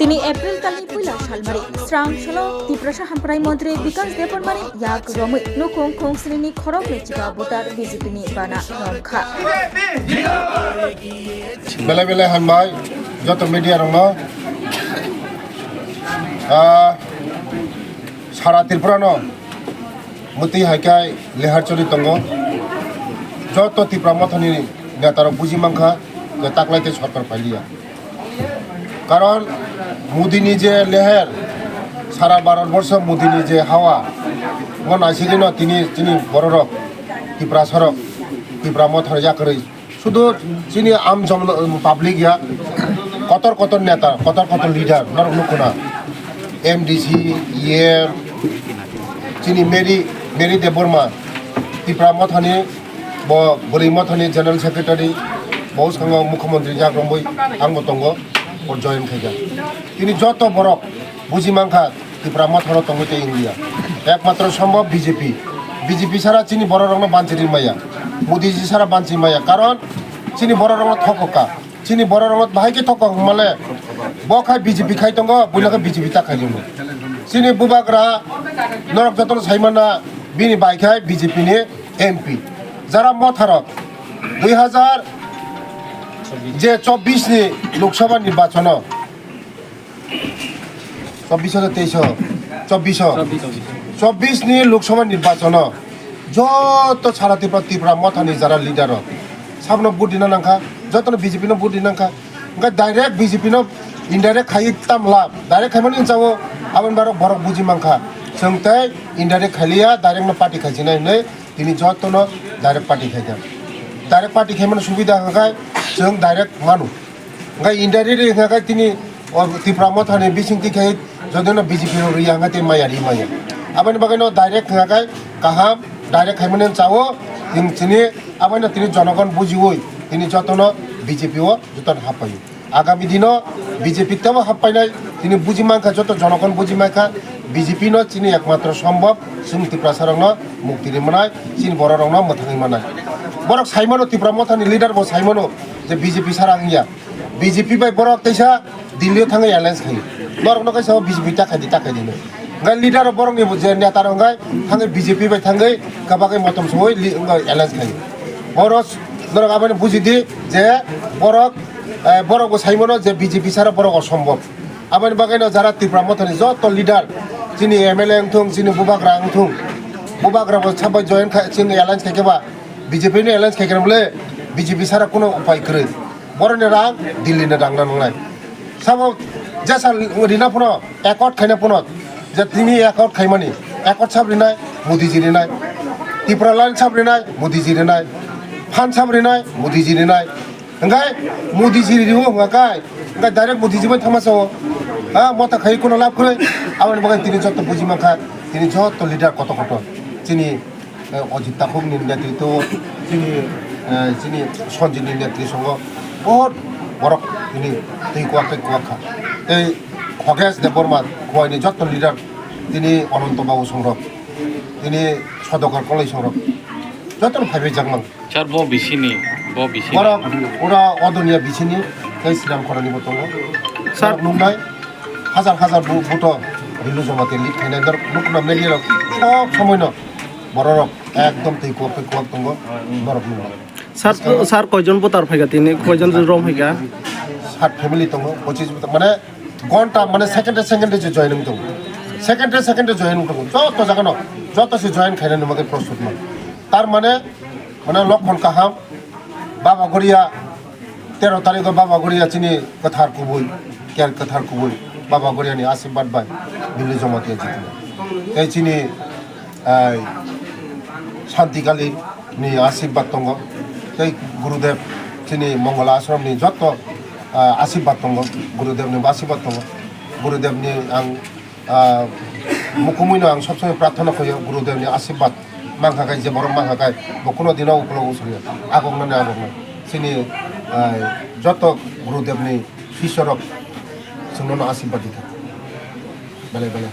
তিনি April talni puila salmari Swrangchati TIPRA Hamprai Montri Bikash Depormani yak romui nukung khongsini khorok lechiba votar BJP ni bana nomkha bele bele hanbai joto media rongno sara TIPRA no muti haikai lehar chori tongo joto TIPRA mothani netaro buji mangkha je taklaite sorkar pailia কারণ মোদিনী যে লেহের সারা ভারতবর্ষ মোদিনী যে হাওয়া মন আসিলিন তিনি বড় rock Tripura সড়ক ত্রিপুরা মথর করে শুধু চিনি আম পাবলিক ইয়া কত নেতা কত লিডার নরক নুকুনা এমডিসি ইএম চিনি মেরি দেববর্মা ত্রিপুরা মথানি বলি মথানি জেনারেল সেক্রেটারি বহু সঙ্গ মুখ্যমন্ত্রী জাগ্রমবই আঙ্গ তঙ্গ জয়েন খাইগা তিনি যত বড় বুঝিমাংখা ত্রিপুরা মথর তঙ্গতে ইন্ডিয়া একমাত্র সম্ভব বিজেপি ছাড়া চিনি বড় রঙ বাঞ্চির মাইয়া মোদিজি ছাড়া বাঞ্চি মাইয়া কারণ চিনি বড় রঙ থকা চিনি বড় রঙ ভাইকে থক মালে বখাই বিজেপি খাই তঙ্গ বইলাকে বিজেপি তাকাই দিব চিনি বুবাগ্রা নরক যতন সাইমানা বিনি বাইখাই বিজেপি নি এমপি যারা মথারক 2000 যে 24 নি লোকসভা নির্বাচন 24 নি লোকসভা নির্বাচন যত সারা ত্রিপুরা মথানি যারা লিডার সামনে ভোট দিনা নাঙ্কা যত বিজেপি নো ভোট দিনাঙ্কা ডাইরেক্ট বিজেপি নো ইনডাইরেক্ট খাই তামলা ডাইরেক্ট খাইমানি চাও আবেন বারক বরক বুঝি মাংখা जोंथाय इनडाइरेक्ट खालिया डाइरेक्ट नो पार्टी खाइजिनाय नै तिनि जतनो डाइरेक्ट पार्टी खाइदा डाइरेक्ट पार्टी खाइमान सुबिदा हागाय जों डाइरेक्ट मानु गाय इनडाइरेक्ट हागाय तिनि त्रिपुरा मथानि बिसिंति खाइ जदनो बीजेपी रो रियाङा ते मायारि माया आबानि बागायनो डाइरेक्ट हागाय काहाम डाइरेक्ट खाइमान चावो जों तिनि आबानि तिनि जनगण बुजिवै तिनि जतनो बीजेपी ओ जतन हापायो आगामी दिनो बीजेपी तब हापायनाय तिनि बुजिमांखा जत जनगण बुजिमांखा बीजेपी नो चिनि एकमात्र सम्भव जों त्रिपुरा सारंनो मुक्ति मोननाय चिन बर रंनो मोथाङै मोननाय बरक साइमनो त्रिपुरा मथानि लिडार बो साइमनो जे बीजेपी सारांगिया बीजेपी बाय बरक तैसा दिल्ली थाङै एलायन्स खायो बरक नो कैसा बीजेपी ताखाय दिनो गाय लिडार बरकनि जे नेता रंगाय थाङै बीजेपी बाय थाङै गाबागै मतम सय एलायन्स खायो बरक नरक आबानि बुजिदि जे बरक बो साइमनो जे बीजेपी सारा बरक असम्भव आबानि बागायनो जारा त्रिपुरा मथानि जत लिडार चिनी एमएलए अंथुं चिनी बुबाग्रा अंथुं बुबाग्राबो साबाय जয়েন चिनी एलायन्स खायकेबा बीजेपी नि एलायन्स खायकेनबले बीजेपी सारा कोनो उपाय करे बरने रां दिल्ली ने दांगना नंलाय साबो जसा रिना फनो एकॉर्ड खायना फनो जे तिनि एकॉर्ड खायमानि एकॉर्ड साबरिनाय मोदी जिरिनाय त्रिपुरा लाइन साबरिनाय मोदी जिरिनाय फान साबरिनाय मोदी जिरिनाय ओंगाय मोदी जिरिहो होगाय ओंगाय डाइरेक्ट मोदी जिबो थामासो मता खाइ कोनो लाभ करे आबानि बागान तिनि जत बुजिमांखा तिनि जत लिडार कत चिनी अजित ताकुंनि नेतृत्व चिनी सन्जितनि नेतृत्व संग बहुत बरक तिनि दै कुवाखा এই খগেশ দেববর্মা কুয়াইনি যত লিডার তিনি অনন্ত বাবু সংরক তিনি সদকার কলাই সংরক যত ভাইবে জাংলাং চার ব বিসিনি বরক ওরা অদনিয়া বিসিনি এই শ্রীরাম খরানি বতঙ্গ স্যার নুমনাই হাজার বুট হিন্দু জমাতে লিড খাইনাই দর নুকুনা মেলিয়া সব সময় ন বড়রক একদম তৈ কুয়াক দङ বরক নুমা স্যার কয়জন ভোটার ফাইগা তিনি কয়জন রম ফাইগা 7 ফ্যামিলি দङ 25 মানে ঘন্টা মানে সেকেন্ডে যে জয়েনিং দङ সেকেন্ডে জয়েনিং দङ যত জাগানো যত সে জয়েন খাইনা নমাকে প্রস্তুত মান তার মানে লক্ষণ কাহাম বাবা গড়িয়া 13 তারিখ বাবা গড়িয়া চিনি কথার কুবই কেয়ার কথার কুবই বাবা গড়িয়ানি আশীর্বাদ বাই দিল্লি জমাতে জিতিল এই চিনি শান্তিকালী नि आशीर्वाद दङ तै गुरुदेव चिनी मंगला आश्रमनि जत आशीर्वाद दङ गुरुदेवनि आशीर्वाद दङ गुरुदेवनि आं मुखुमैनो आं सब समय प्रार्थना खयो गुरुदेवनि आशीर्वाद मांखाखाय जे बर मांखाखाय बकुनो दिनाव उपलग उसरिया आगमनानै चिनी जत गुरुदेवनि ईश्वरक जोंनो आशीर्वाद दिथा बेले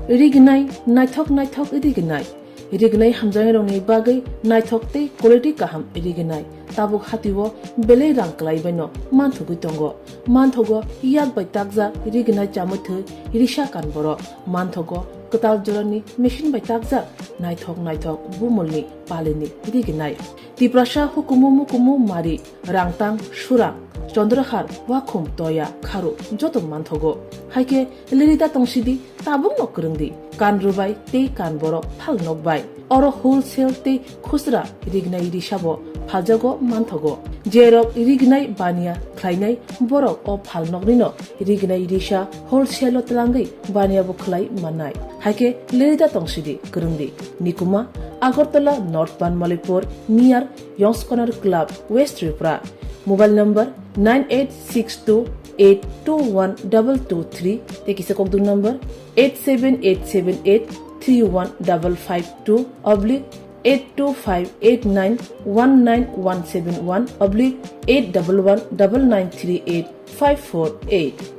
rignai naithok rignai rignai hamjang roni bagai naithok te quality kaham rignai tabuk hatiwo belei rang klai baino manthugi tongo manthogo yak bai takja rignai chamuthu risha kan boro manthogo katal jorani machine bai takja naithok bumulni palini rignai tiprasha hukumu mari rangtang surang Chandrahar wakhum toya kharu joto manthogo haike lerida tongsidi tabung nokrungdi kan rubai te kan boro phal nokbai oro wholesale te khusra rignai risabo phaljago manthogo jerok rignai bania khlainai borok o phal nokrino rignai risha wholesale tlangai bania bo khlai manai haike lerida tongsidi krungdi nikuma Agartala North Banmalipur near Young's Corner Club West Tripura Mobile number 9862821223 Tekisa Kokdu number 87878315552 oblique 825891971 oblique 8119938 548